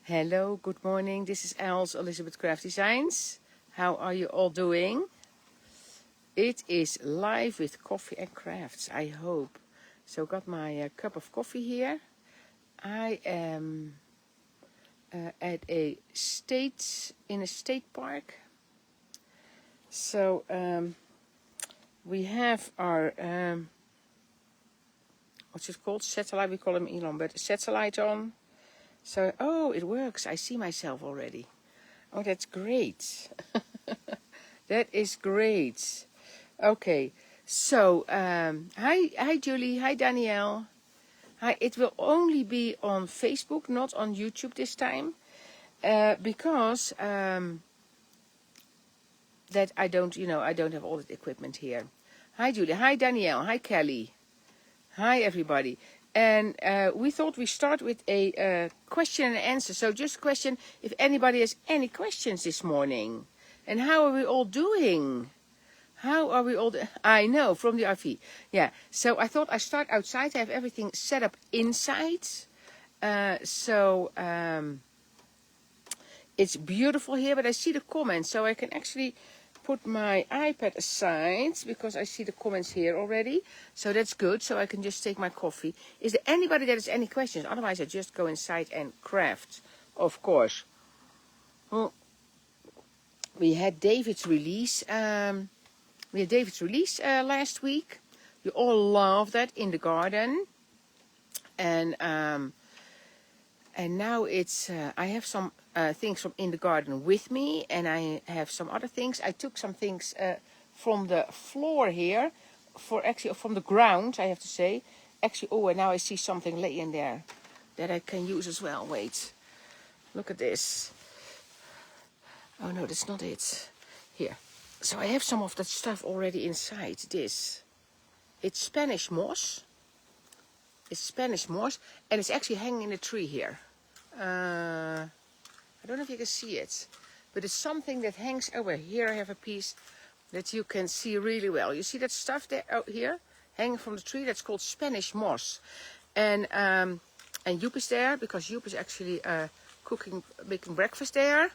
Hello, good morning. This is Els, Elizabeth Craft Designs. How are you all doing? It is live with coffee and crafts, I hope. So got my cup of coffee here. I am at a state park. So we have our what's it called? Satellite. We call him Elon, but a satellite on. So, oh, it works. I see myself already. Oh, that's great. That is great. Okay. So, hi Julie. Hi Danielle. Hi. It will only be on Facebook, not on YouTube this time, because that I don't have all the equipment here. Hi Julie. Hi Danielle. Hi Kelly. Hi everybody. And we thought we start with a question and answer. So just question if anybody has any questions this morning. And how are we all doing? How are we all I know, from the RV. Yeah, so I thought I start outside. I have everything set up inside. It's beautiful here, but I see the comments. So I can actually put my iPad aside because I see the comments here already. So that's good. So I can just take my coffee. Is there anybody that has any questions? Otherwise, I just go inside and craft, of course. Well, we had David's release. Last week. You all loved that in the garden. And now it's I have some things from in the garden with me, and I have some other things. I took some things from the floor here, from the ground, I have to say. Actually, and now I see something laying there that I can use as well. Wait, look at this. Oh no, that's not it. Here. So I have some of that stuff already inside this. It's Spanish moss. It's Spanish moss, and it's actually hanging in a tree here. I don't know if you can see it, but it's something that hangs over here. I have a piece that you can see really well. You see that stuff there out here, hanging from the tree? That's called Spanish moss. And Joep is there because Joep is actually making breakfast there.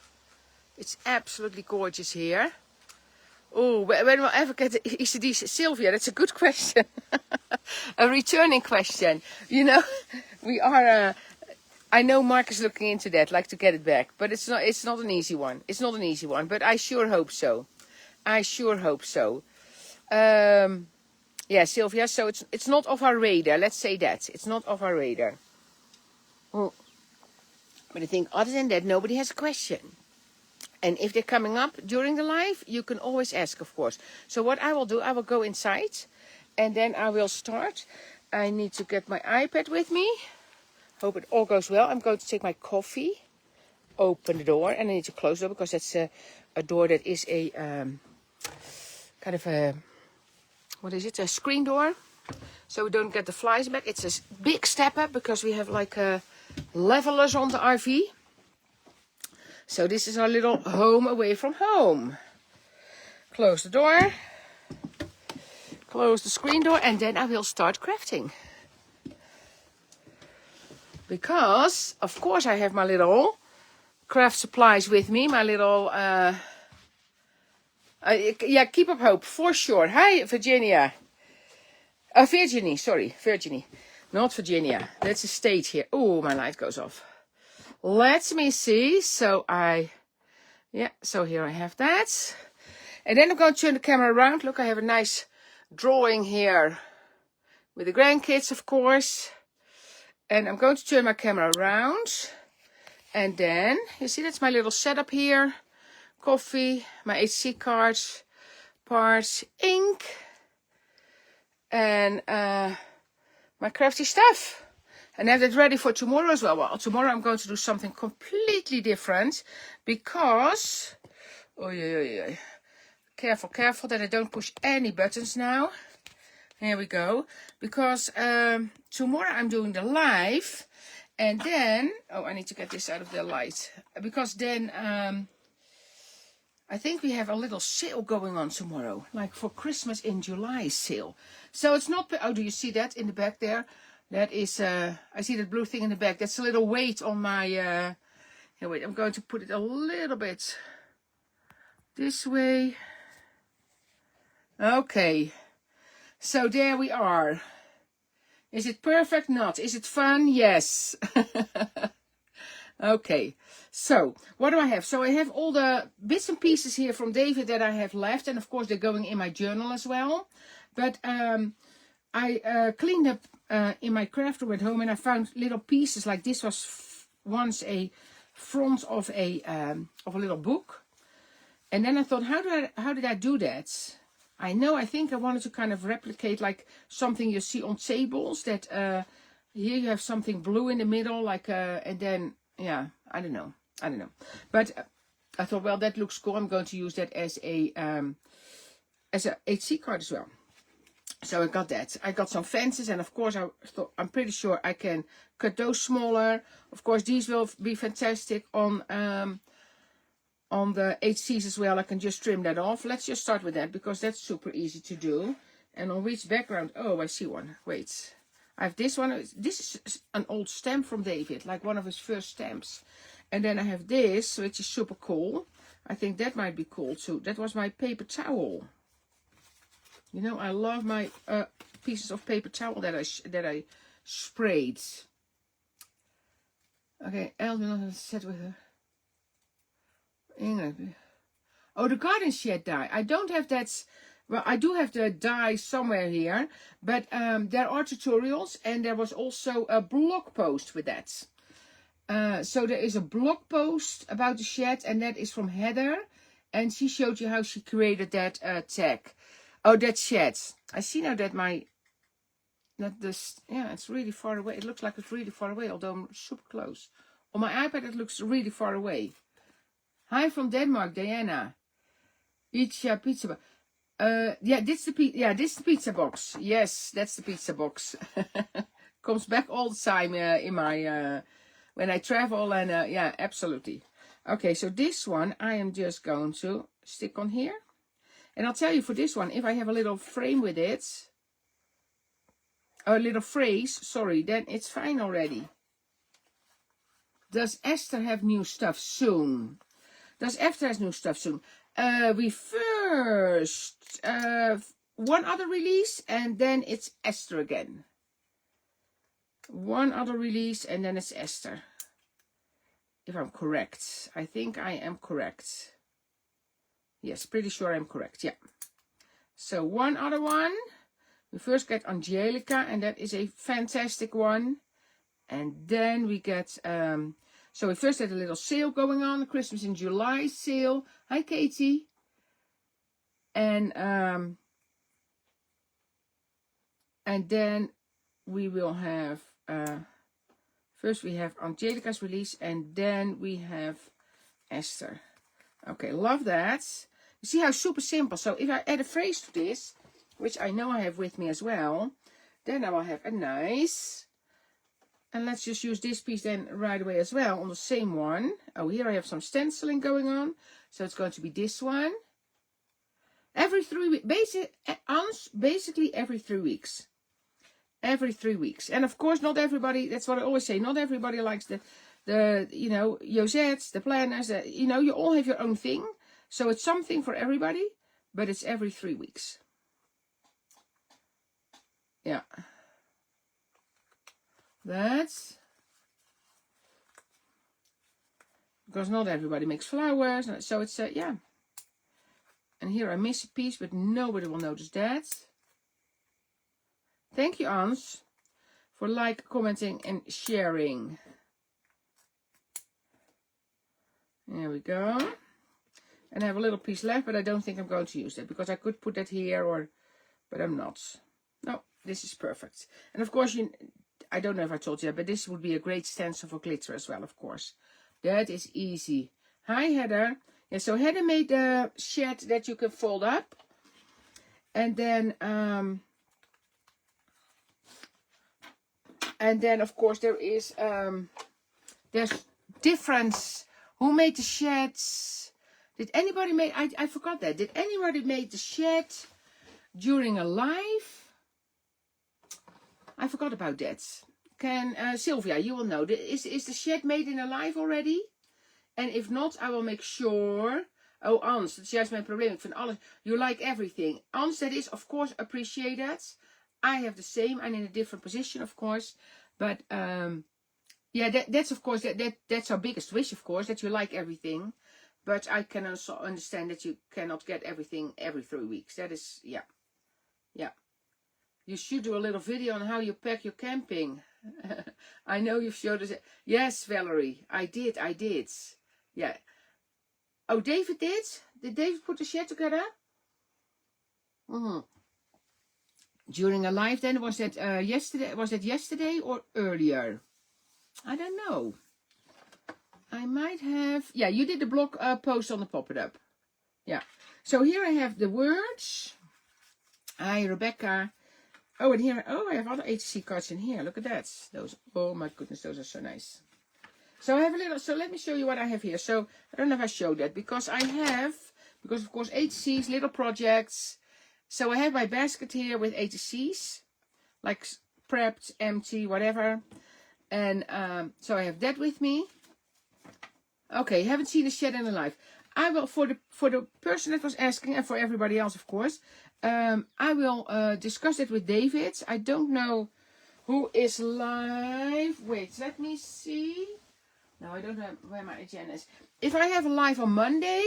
It's absolutely gorgeous here. Oh, when will I ever get the ATCs? Sylvia, that's a good question. A returning question. You know, we are... I know Mark is looking into that, like to get it back. But it's not an easy one. It's not an easy one, but I sure hope so. I sure hope so. Yeah, Sylvia, so it's not off our radar. Let's say that. It's not off our radar. Well, but I think other than that, nobody has a question. And if they're coming up during the live, you can always ask, of course. So what I will do, I will go inside and then I will start. I need to get my iPad with me. Hope it all goes well. I'm going to take my coffee, open the door, and I need to close it because that's a door that is a kind of a, what is it? A screen door. So we don't get the flies back. It's a big step up because we have like levelers on the RV. So this is our little home away from home. Close the door. Close the screen door, and then I will start crafting. Because, of course, I have my little craft supplies with me. My little, yeah, keep up hope, for sure. Hi, Virginia. Virginie. Not Virginia. That's a state here. Oh, my light goes off. Let me see. So here I have that. And then I'm going to turn the camera around. Look, I have a nice drawing here with the grandkids, of course. And I'm going to turn my camera around. And then, you see, that's my little setup here. Coffee, my ATC cards, parts, ink. And my crafty stuff. And have that ready for tomorrow as well. Well, tomorrow I'm going to do something completely different. Because, careful that I don't push any buttons now. Here we go. Because tomorrow I'm doing the live. And then, I need to get this out of the light. Because then, I think we have a little sale going on tomorrow. Like for Christmas in July sale. So it's not, do you see that in the back there? That is, I see that blue thing in the back. That's a little weight on my, Here, wait, I'm going to put it a little bit this way. Okay, so there we are. Is it perfect? Not. Is it fun? Yes. Okay, so what do I have? So I have all the bits and pieces here from David that I have left, and of course they're going in my journal as well. But I cleaned up in my craft room at home, and I found little pieces like this was once a front of a little book. And then I thought, how did I do that? I think I wanted to kind of replicate like something you see on tables, that here you have something blue in the middle, like and then yeah, I don't know. But I thought, well, that looks cool. I'm going to use that as a HC card as well. So I got that. I got some fences, and of course I thought, I'm pretty sure I can cut those smaller. Of course, these will be fantastic on the HCs as well. I can just trim that off. Let's just start with that, because that's super easy to do. And on which background? Oh, I see one. Wait. I have this one. This is an old stamp from David, like one of his first stamps. And then I have this, which is super cool. I think that might be cool too. That was my paper towel. You know, I love my pieces of paper towel that I sprayed. Okay, Elle will not sit with her. England. Oh, the garden shed die. I don't have that. Well, I do have the die somewhere here, but there are tutorials, and there was also a blog post with that. So there is a blog post about the shed, and that is from Heather, and she showed you how she created that tag. Oh, that shed. I see now that it's really far away. It looks like it's really far away, although I'm super close. On my iPad, it looks really far away. Hi from Denmark, Diana. Pizza. Yeah, this is the pizza box. Yes, that's the pizza box. Comes back all the time in my when I travel, and yeah, absolutely. Okay, so this one I am just going to stick on here, and I'll tell you, for this one, if I have a little frame with it, or a little phrase, sorry, then it's fine already. Does Esther have new stuff soon? Does Esther have new stuff soon? We first one other release, and then it's Esther again. One other release, and then it's Esther. If I'm correct. I think I am correct. Yes, pretty sure I'm correct. Yeah. So one other one. We first get Angelica, and that is a fantastic one. And then we get so we first had a little sale going on, Christmas in July sale. Hi, Katie. And then we will have first we have Angelica's release, and then we have Esther. Okay, love that. You see how super simple. So if I add a phrase to this, which I know I have with me as well, then I will have a nice. And let's just use this piece then right away as well on the same one. Oh, here I have some stenciling going on. So it's going to be this one. Every 3 weeks. Basically every 3 weeks. Every 3 weeks. And of course, not everybody, that's what I always say, not everybody likes the Josettes, the planners. You all have your own thing. So it's something for everybody, but it's every 3 weeks. Yeah. That's because not everybody makes flowers, so it's yeah. And here I miss a piece, but nobody will notice that. Thank you, Ans, for commenting, and sharing. There we go. And I have a little piece left, but I don't think I'm going to use that, because I could put that here, but I'm not. No, this is perfect. And of course, I don't know if I told you that, but this would be a great stencil for glitter as well, of course. That is easy. Hi, Heather. Yeah, so Heather made the shed that you can fold up. And then of course, there's difference. Who made the sheds? Did anybody make, I forgot that. Did anybody make the shed during a live? I forgot about that. Can Sylvia, you will know. Is the shed made in a live already? En if not, I will make sure. Oh, Ans, dat is juist mijn probleem. Ik vind alles, you like everything. Ans, that is of course appreciated. I have the same. I'm in a different position, of course. But yeah, that's of course, that's our biggest wish, of course, that you like everything. But I can also understand that you cannot get everything every 3 weeks. That is, yeah. Yeah. You should do a little video on how you pack your camping. I know you've showed us. Yes, Valerie, I did. Yeah. Oh, David did? Did David put the shed together? During a live then? Was that yesterday? Was that yesterday or earlier? I don't know. I might have. Yeah, you did the blog post on the Pop It Up. Yeah. So here I have the words. Hi, Rebecca. Oh, and here, oh, I have other ATC cards in here. Look at that. Those, oh my goodness, those are so nice. So I have a little, so let me show you what I have here. So I don't know if I showed that because I have, because of course ATCs, little projects. So I have my basket here with ATCs, like prepped, empty, whatever. And so I have that with me. Okay, haven't seen a shed in a life. I will, for the person that was asking, and for everybody else, of course, I will discuss it with David. I don't know who is live. Wait, let me see. No, I don't know where my agenda is. If I have a live on Monday,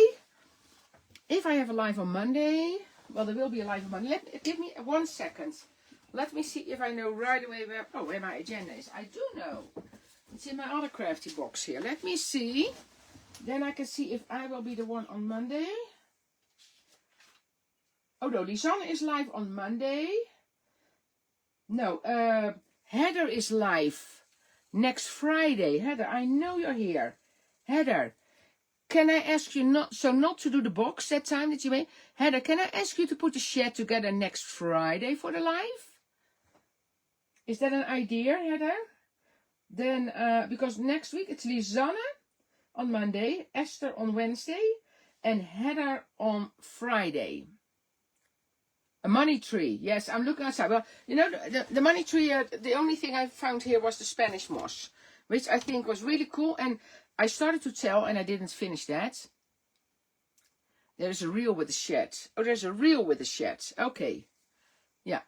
well, there will be a live on Monday. Give me 1 second. Let me see if I know right away where my agenda is. I do know. It's in my other crafty box here. Let me see. Then I can see if I will be the one on Monday. Oh no, Lisanne is live on Monday. No, Heather is live next Friday. Heather, I know you're here. Heather, can I ask you not to do the box that time that you made? Heather, can I ask you to put the shed together next Friday for the live? Is that an idea, Heather? Then, because next week it's Lisanne on Monday, Esther on Wednesday, and Heather on Friday. A money tree. Yes, I'm looking outside. Well, you know, the money tree, the only thing I found here was the Spanish moss, which I think was really cool. And I started to tell, and I didn't finish that. There's a reel with the shed. Oh, there's a reel with the shed. Okay. Yeah.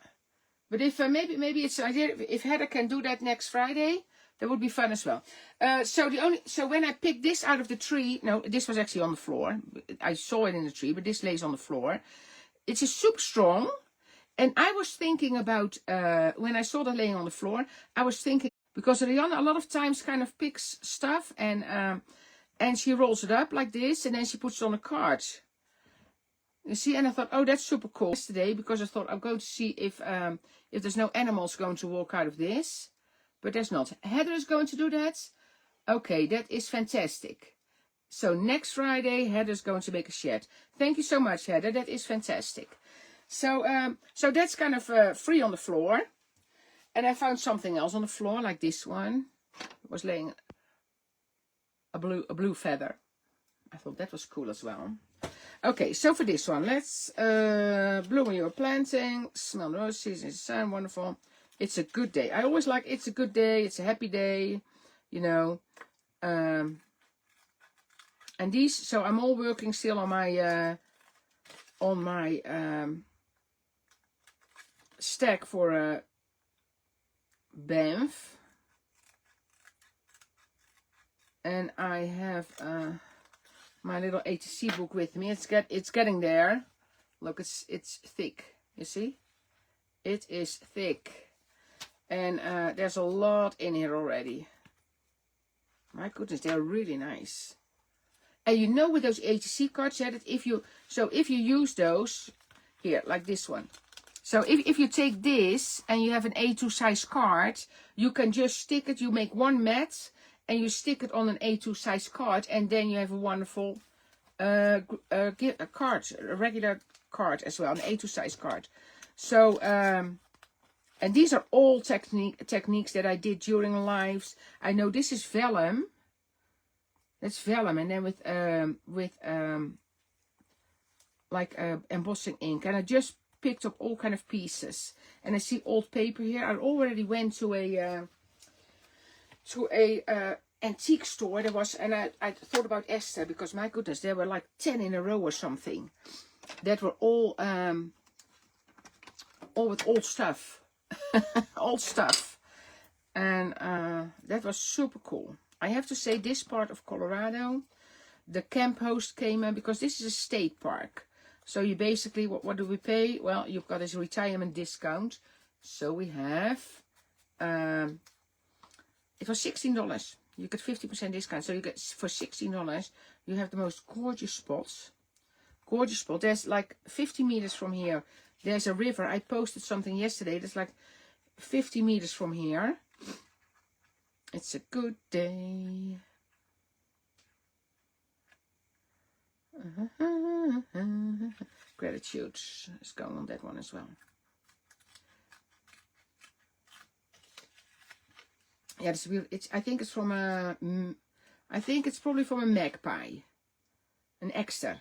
But if maybe it's an idea, if Heather can do that next Friday, that would be fun as well. So when I picked this out of the tree, no, this was actually on the floor. I saw it in the tree, but this lays on the floor. It's super strong. And I was thinking about, when I saw that laying on the floor, I was thinking, because Rihanna a lot of times kind of picks stuff and she rolls it up like this and then she puts it on a card. You see, and I thought, oh, that's super cool yesterday, because I thought I'm going to see if there's no animals going to walk out of this. But there's not. Heather is going to do that. Okay, that is fantastic. So next Friday, Heather's going to make a shed. Thank you so much, Heather. That is fantastic. So that's kind of free on the floor. And I found something else on the floor, like this one. It was laying a blue feather. I thought that was cool as well. Okay, so for this one, let's bloom when you're planting. Smell the roses in the sun, wonderful. It's a good day. I always like it's a good day. It's a happy day, you know. And these, so I'm all working still on my stack for Banff. And I have my little ATC book with me. It's getting there. Look, it's thick. You see? It is thick. And there's a lot in here already. My goodness, they're really nice. And you know, with those ATC cards, that if you use those here, like this one. So if you take this and you have an A2 size card, you can just stick it. You make one mat and you stick it on an A2 size card, and then you have a wonderful card, a regular card as well, an A2 size card. So and these are all techniques that I did during lives. I know this is vellum. That's vellum, and then with embossing ink. And I just picked up all kind of pieces. And I see old paper here. I already went to a antique store. There was, and I thought about Esther, because my goodness, there were like 10 in a row or something that were all with old stuff. Old stuff. And that was super cool. I have to say, this part of Colorado, the camp host came in, because this is a state park. So you basically, what do we pay? Well, you've got this retirement discount. So we have, it was $16. You get 50% discount. So you get, for $16, you have the most gorgeous spots. Gorgeous spot. There's like 50 meters from here. There's a river. I posted something yesterday. There's like 50 meters from here. It's a good day. Gratitude is going on that one as well. Yeah, it's. I think it's from a. I think it's probably from a magpie, an extra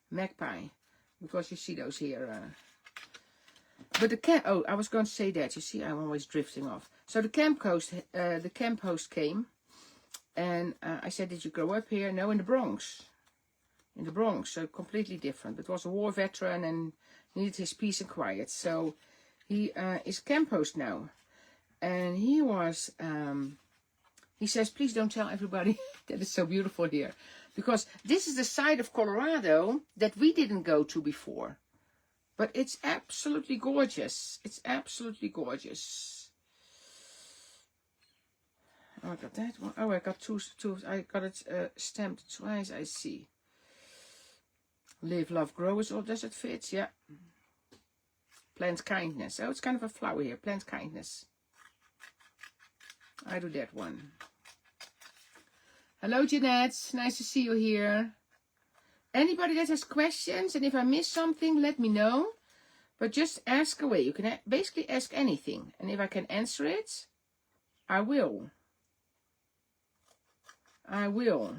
magpie, because you see those here. But the camp. Oh, I was going to say that. You see, I'm always drifting off. So the camp host came, and I said, "Did you grow up here?" No, in the Bronx. In the Bronx, so completely different. But was a war veteran and needed his peace and quiet. So he is camp host now. And he was, he says, please don't tell everybody that it's so beautiful here. Because this is the side of Colorado that we didn't go to before. But it's absolutely gorgeous. It's absolutely gorgeous. Oh, I got that one. Oh, I got two. I got it stamped twice, I see. Live, love, grow. Oh, does it fit? Yeah. Plant kindness. Oh, it's kind of a flower here. Plant kindness. I do that one. Hello, Jeanette. Nice to see you here. Anybody that has questions, and if I miss something, let me know. But just ask away. You can basically ask anything. And if I can answer it, I will. I will.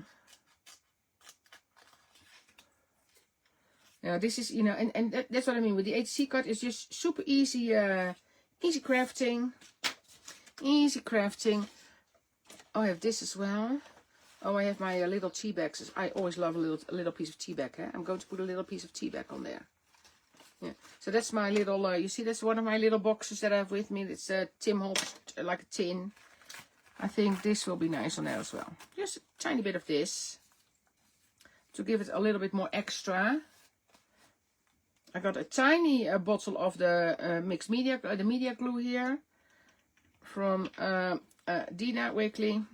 Now, this is, you know, and that's what I mean with the ATC card. It's just super easy, easy crafting. Easy crafting. Oh, I have this as well. Oh, I have my little tea bags. I always love a little piece of tea bag. Eh? I'm going to put a little piece of tea bag on there. Yeah. So that's my little. You see, that's one of my little boxes that I have with me. It's a Tim Holtz, like a tin. I think this will be nice on there as well. Just a tiny bit of this to give it a little bit more extra. I got a tiny bottle of the mixed media, the media glue here. From Dina Wakely.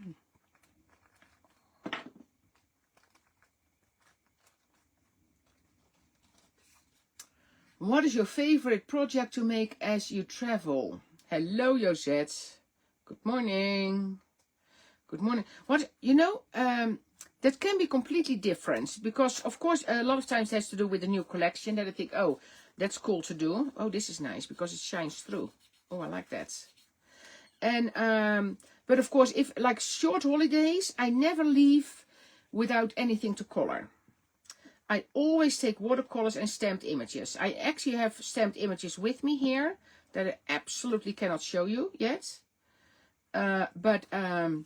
What is your favorite project to make as you travel? Hello, Josette. Good morning. Good morning. What, you know, that can be completely different. Because, of course, a lot of times it has to do with the new collection. That I think, oh, that's cool to do. Oh, this is nice because it shines through. Oh, I like that. And but of course, if like short holidays, I never leave without anything to color. I always take watercolors and stamped images. I actually have stamped images with me here that I absolutely cannot show you yet. But I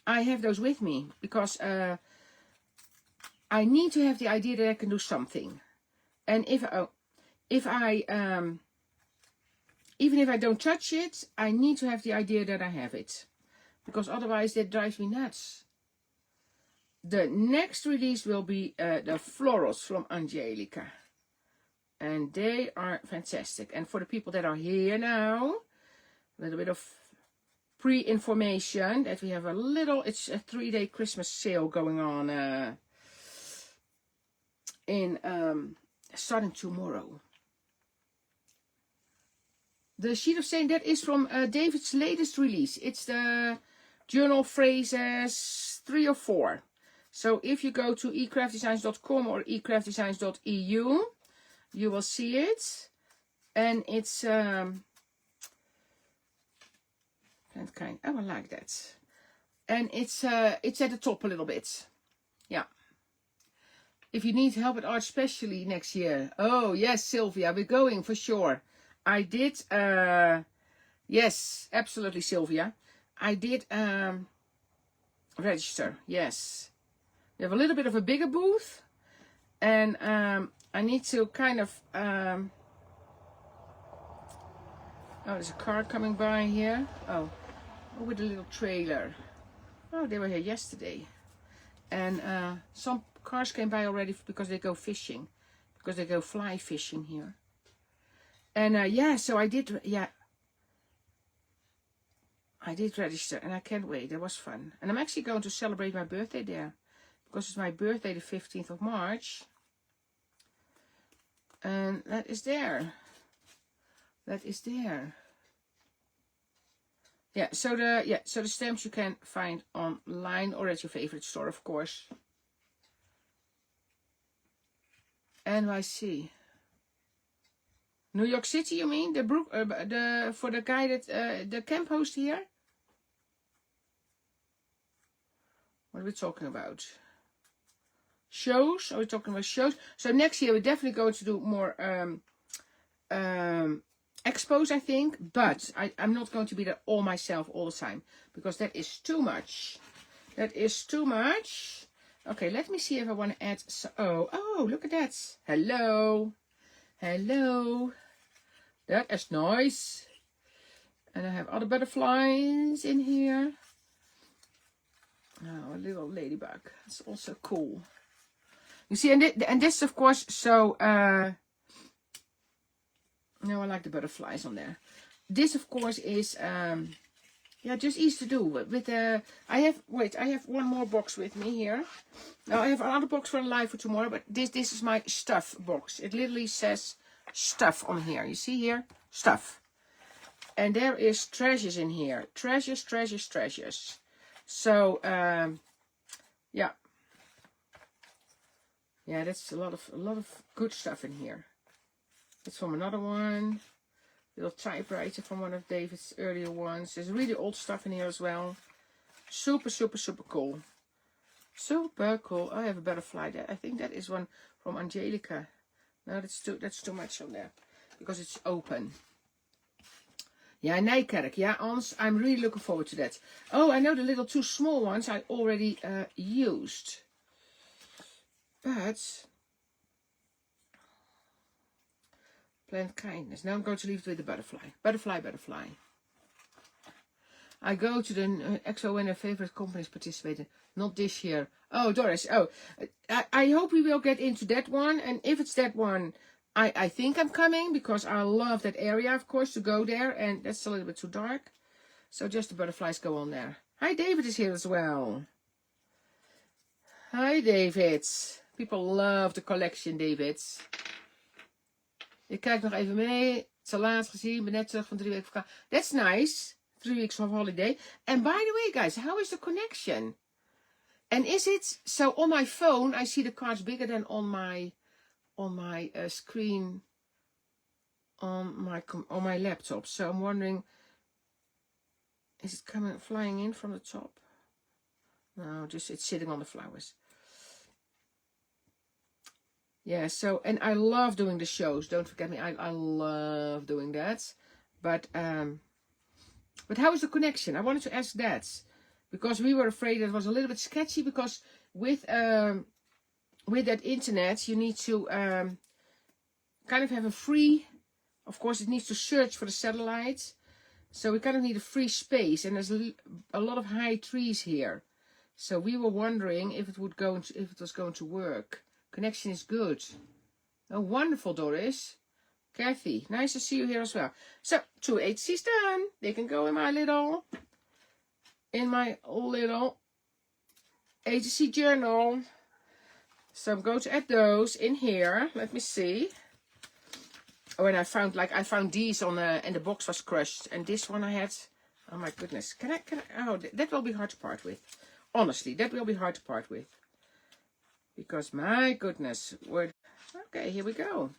have those with me because I need to have the idea that I can do something. And even if I don't touch it, I need to have the idea that I have it. Because otherwise that drives me nuts. The next release will be the florals from Angelica. And they are fantastic. And for the people that are here now, a little bit of pre-information that we have a little, it's a 3-day Christmas sale going on starting tomorrow. The sheet of saying that is from David's latest release. It's the journal phrases 3 or 4. So if you go to ecraftdesigns.com or ecraftdesigns.eu, you will see it. And it's kind. Oh, I like that. And it's at the top a little bit. Yeah. If you need help at art specially next year. Oh yes, Sylvia, we're going for sure. I did, yes, absolutely, Sylvia. I did register. Yes. We have a little bit of a bigger booth. And I need to kind of... oh, there's a car coming by here. Oh, with a little trailer. Oh, they were here yesterday. And some cars came by already because they go fishing. Because they go fly fishing here. And yeah, so I did, yeah. I did register and I can't wait. That was fun. And I'm actually going to celebrate my birthday there. Because it's my birthday the 15th of March. And that is there. That is there. Yeah, so the stamps you can find online or at your favorite store, of course. NYC. New York City, you mean? For the guy that the camp host here? What are we talking about? Shows? Are we talking about shows? So next year we're definitely going to do more expos, I think. But I'm not going to be there all myself all the time. Because that is too much. That is too much. Okay, let me see if I want to add... Oh, look at that. Hello. Hello. That is nice. And I have other butterflies in here. Oh, a little ladybug. It's also cool. You see, and this, of course, so... no, I like the butterflies on there. This, of course, is... yeah, just easy to do. With I have one more box with me here. Now, I have another box for a live for tomorrow, but this is my stuff box. It literally says stuff on here. You see here? Stuff. And there is treasures in here. Treasures, treasures, treasures. So, yeah. Yeah, that's a lot of good stuff in here. It's from another one. Little typewriter from one of David's earlier ones. There's really old stuff in here as well. Super, super, super cool. Super cool. I have a butterfly there. I think that is one from Angelica. No, that's too much on there. Because it's open. Yeah, Nijkerk. Yeah, Ans, I'm really looking forward to that. Oh, I know the little two small ones I already used. But... Plant kindness. Now I'm going to leave it with the butterfly. Butterfly, butterfly. I go to the EXO when her favorite companies participated. Not this year. Oh, Doris. Oh, I hope we will get into that one. And if it's that one, I think I'm coming. Because I love that area, of course, to go there. And that's a little bit too dark. So just the butterflies go on there. Hi, David is here as well. Hi, David. People love the collection, David. Ik kijk nog even mee. Te laat gezien. Ben net terug van 3 weken vakantie. That's nice. 3 weeks of holiday. And by the way, guys, how is the connection? And is it... So on my phone, I see the cards bigger than on my screen on my laptop. So I'm wondering... Is it flying in from the top? No, just it's sitting on the flowers. Yeah, so, and I love doing the shows. Don't forget me, I love doing that. But how is the connection? I wanted to ask that. Because we were afraid it was a little bit sketchy. Because with that internet, you need to kind of have a free... Of course, it needs to search for the satellite. So we kind of need a free space. And there's a lot of high trees here. So we were wondering if it was going to work. Connection is good. Oh, wonderful, Doris. Kathy, nice to see you here as well. So, 2 ATCs done. They can go in my little ATC journal. So I'm going to add those in here. Let me see. Oh, and I found these on and the box was crushed. And this one I had. Oh my goodness. Can I? Oh, that will be hard to part with. Honestly, that will be hard to part with. Because, my goodness, okay, here we go.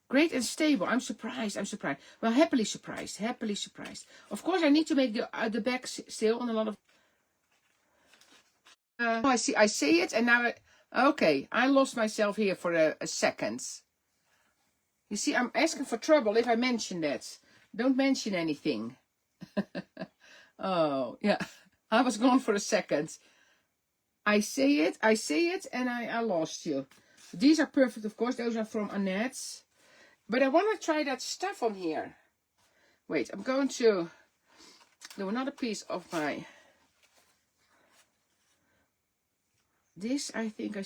Great and stable. I'm surprised. Well, happily surprised. Of course, I need to make the back still on a lot of... I see it, and now... Okay, I lost myself here for a second. You see, I'm asking for trouble if I mention that. Don't mention anything. Oh, yeah. I was gone for a second. I say it, and I lost you. These are perfect, of course. Those are from Annette. But I want to try that stuff on here. Wait, I'm going to do another piece of my... This, I think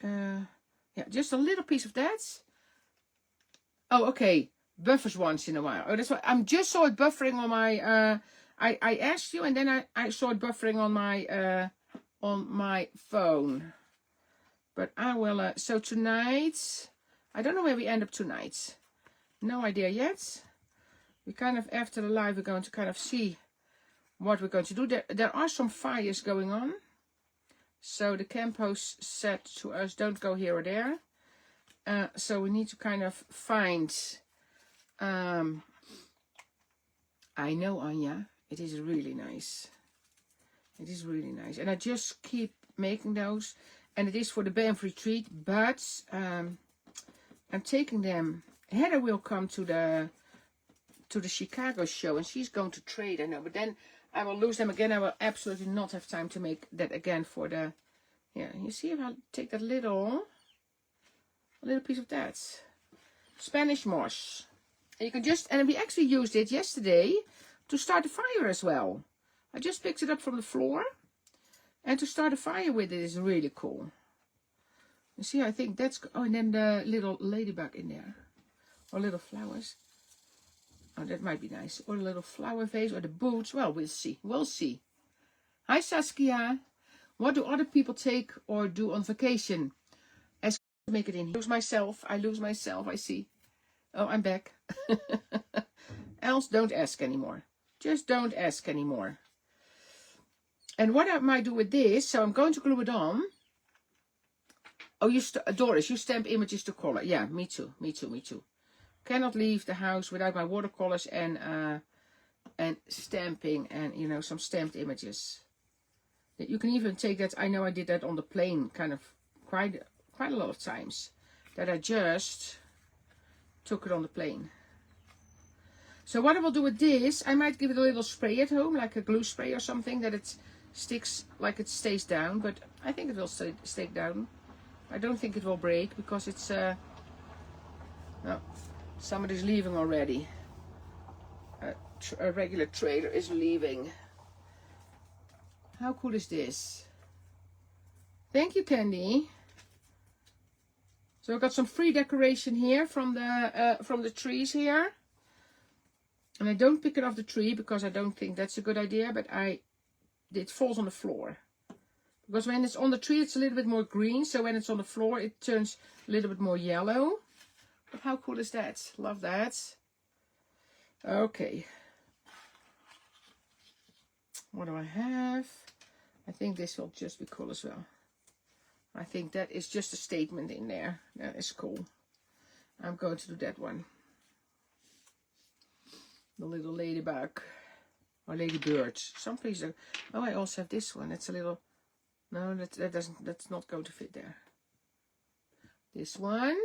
yeah, just a little piece of that. Oh, okay. Buffers once in a while. Oh, that's why I'm just saw it buffering on my... I asked you, and then I saw it buffering on my phone. But I will... so tonight... I don't know where we end up tonight. No idea yet. We kind of, after the live, we're going to kind of see what we're going to do. There are some fires going on. So the camp host said to us, don't go here or there. So we need to kind of find... I know, Anja, it is really nice. It is really nice. And I just keep making those. And it is for the Banff retreat. But I'm taking them... Heather will come to the Chicago show, and she's going to trade, I know, but then I will lose them again. I will absolutely not have time to make that again for the... Yeah, you see if I take that little piece of that. Spanish moss. And you can just... And we actually used it yesterday to start a fire as well. I just picked it up from the floor. And to start a fire with it is really cool. You see, I think that's... Oh, and then the little ladybug in there. Or little flowers. Oh, that might be nice. Or a little flower vase, or the boots. Well, we'll see. We'll see. Hi, Saskia. What do other people take or do on vacation? As make it in here. I lose myself. I see. Oh, I'm back. Else, don't ask anymore. Just don't ask anymore. And what I might do with this, so I'm going to glue it on. Oh, Doris, you stamp images to color. Yeah, me too. Me too. Me too. Cannot leave the house without my watercolors and stamping and, you know, some stamped images. You can even take that. I know I did that on the plane kind of quite a lot of times. That I just took it on the plane. So what I will do with this, I might give it a little spray at home, like a glue spray or something, that it sticks, like it stays down. But I think it will stay down. I don't think it will break because it's... no. Somebody's leaving already. A regular trader is leaving. How cool is this? Thank you, Candy. So I got some free decoration here from the trees here. And I don't pick it off the tree because I don't think that's a good idea. But it falls on the floor. Because when it's on the tree, it's a little bit more green. So when it's on the floor, it turns a little bit more yellow. But how cool is that? Love that. Okay. What do I have? I think this will just be cool as well. I think that is just a statement in there. That is cool. I'm going to do that one. The little ladybug. Or ladybird. Some places are... Oh, I also have this one. It's a little... No, that's not going to fit there. This one.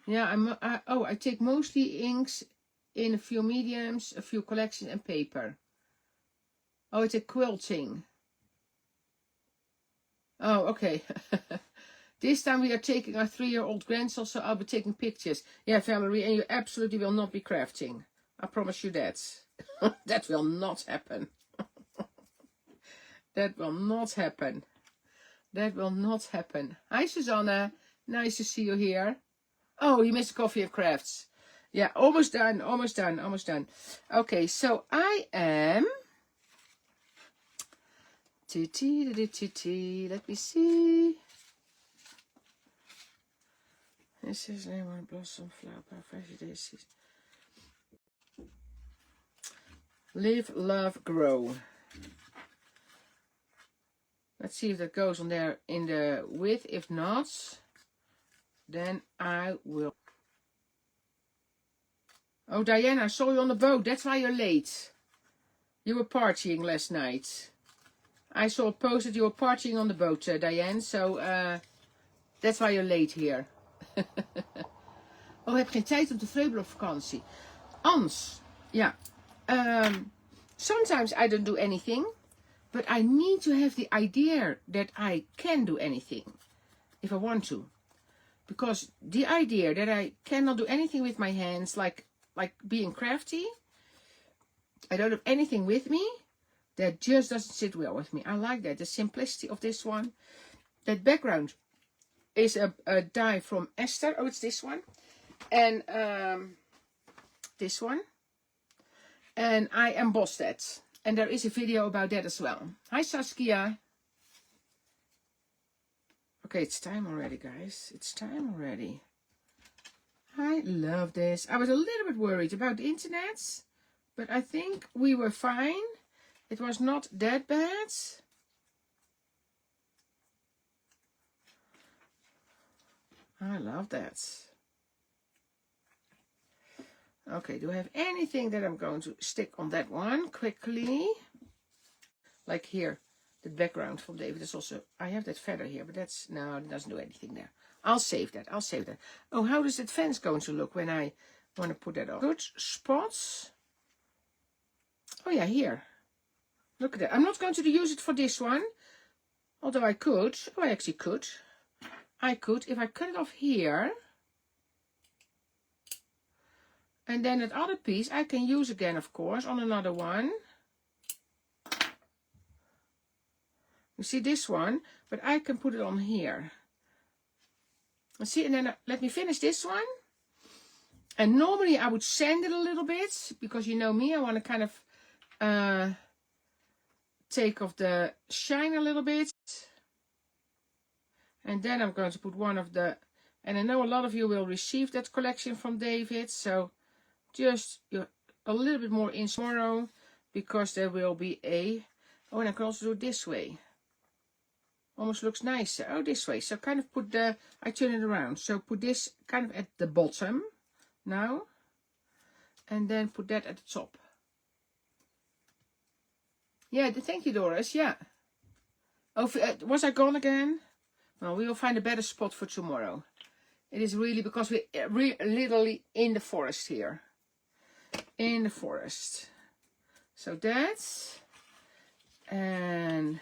Yeah, I take mostly inks in a few mediums, a few collections, and paper. Oh, it's a quilting. Oh, okay. This time we are taking our 3-year-old grandson, so I'll be taking pictures. Yeah, Valerie, and you absolutely will not be crafting. I promise you that. That will not happen. That will not happen. That will not happen. Hi, Susanna. Nice to see you here. Oh, you missed coffee and crafts. Yeah, almost done, almost done, almost done. Okay, so I am... Let me see. This is lemon blossom flower vegetables. Live, love, grow. Let's see if that goes on there in the width. If not, then I will. Oh, Diana, I saw you on the boat. That's why you're late. You were partying last night. I saw a post that you were partying on the boat, Diane. So that's why you're late here. Oh, ik heb geen tijd om te vreubelen op vakantie. Ans, ja. Sometimes I don't do anything, but I need to have the idea that I can do anything if I want to. Because the idea that I cannot do anything with my hands, like being crafty, I don't have anything with me, that just doesn't sit well with me. I like that, the simplicity of this one. That background is a die from Esther. Oh, it's this one. And this one. And I embossed that. And there is a video about that as well. Hi, Saskia. Okay, it's time already, guys. It's time already. I love this. I was a little bit worried about the internet, but I think we were fine. It was not that bad. I love that. Okay, do I have anything that I'm going to stick on that one quickly? Like here, the background from David is also, I have that feather here, but that's, no, it doesn't do anything there. I'll save that, I'll save that. Oh, how does that fence going to look when I want to put that on? Good spots. Oh yeah, here. Look at that. I'm not going to use it for this one. Although I could. Oh, I actually could. I could, if I cut it off here. And then that other piece I can use again, of course, on another one. You see this one, but I can put it on here. And see, and then let me finish this one. And normally I would sand it a little bit, because you know me, I want to kind of take off the shine a little bit. And then I'm going to put one of the, and I know a lot of you will receive that collection from David, so just a little bit more in tomorrow, because there will be a, oh, and I can also do it this way. Almost looks nicer. Oh, this way. So kind of put the, I turn it around. So put this kind of at the bottom now. And then put that at the top. Yeah, thank you, Doris. Yeah. Oh, was I gone again? Well, we will find a better spot for tomorrow. It is really because we're literally in the forest here. In the forest. So that's, and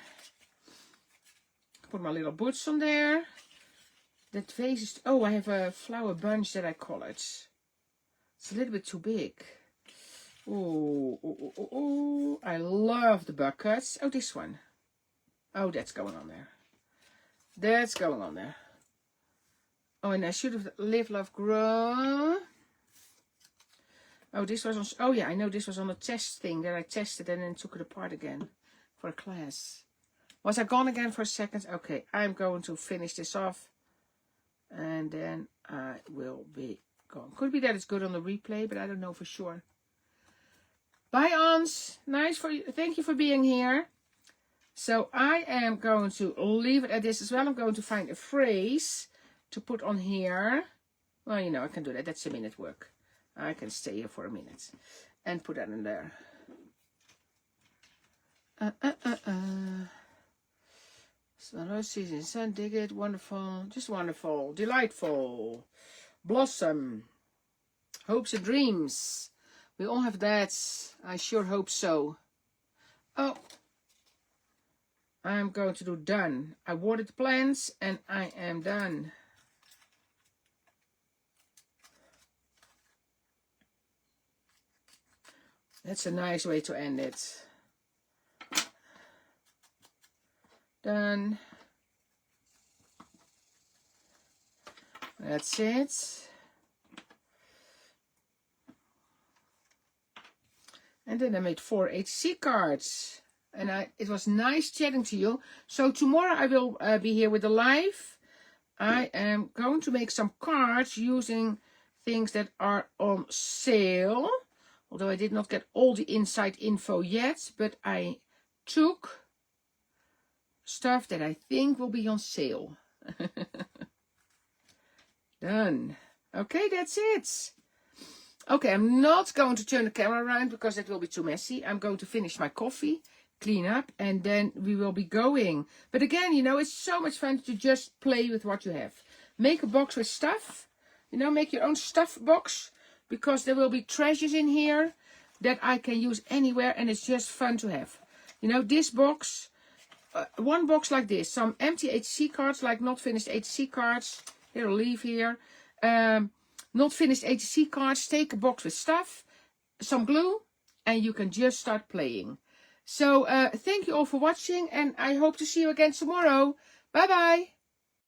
put my little boots on there. That vase is, oh, I have a flower bunch that I call it. It's a little bit too big. Oh, oh, oh, oh, I love the buckets. Oh, this one. Oh, that's going on there. That's going on there. Oh, and I should have Live, Love, Grow. Oh, this was on, oh yeah, I know this was on a test thing that I tested and then took it apart again for a class. Was I gone again for a second? Okay, I'm going to finish this off. And then I will be gone. Could be that it's good on the replay, but I don't know for sure. Bye, Ans. Nice for you. Thank you for being here. So I am going to leave it at this as well. I'm going to find a phrase to put on here. Well, you know, I can do that. That's a minute work. I can stay here for a minute and put that in there. Rose season, sun, dig it, wonderful, just wonderful, delightful, blossom, hopes and dreams. We all have that. I sure hope so. Oh, I'm going to do done. I watered the plants and I am done. That's a nice way to end it. Done. That's it. And then I made 4 ATC cards. And it was nice chatting to you. So tomorrow I will be here with the live. I am going to make some cards using things that are on sale. Although I did not get all the inside info yet. But I took stuff that I think will be on sale. Done. Okay, that's it. Okay, I'm not going to turn the camera around because it will be too messy. I'm going to finish my coffee, clean up, and then we will be going. But again, you know, it's so much fun to just play with what you have. Make a box with stuff. You know, make your own stuff box because there will be treasures in here. that I can use anywhere, and it's just fun to have. You know, this box, one box like this, some empty ATC cards, like not finished ATC cards. Here, I'll leave here. Not finished ATC cards, take a box with stuff, some glue, and you can just start playing. So thank you all for watching, and I hope to see you again tomorrow. Bye bye.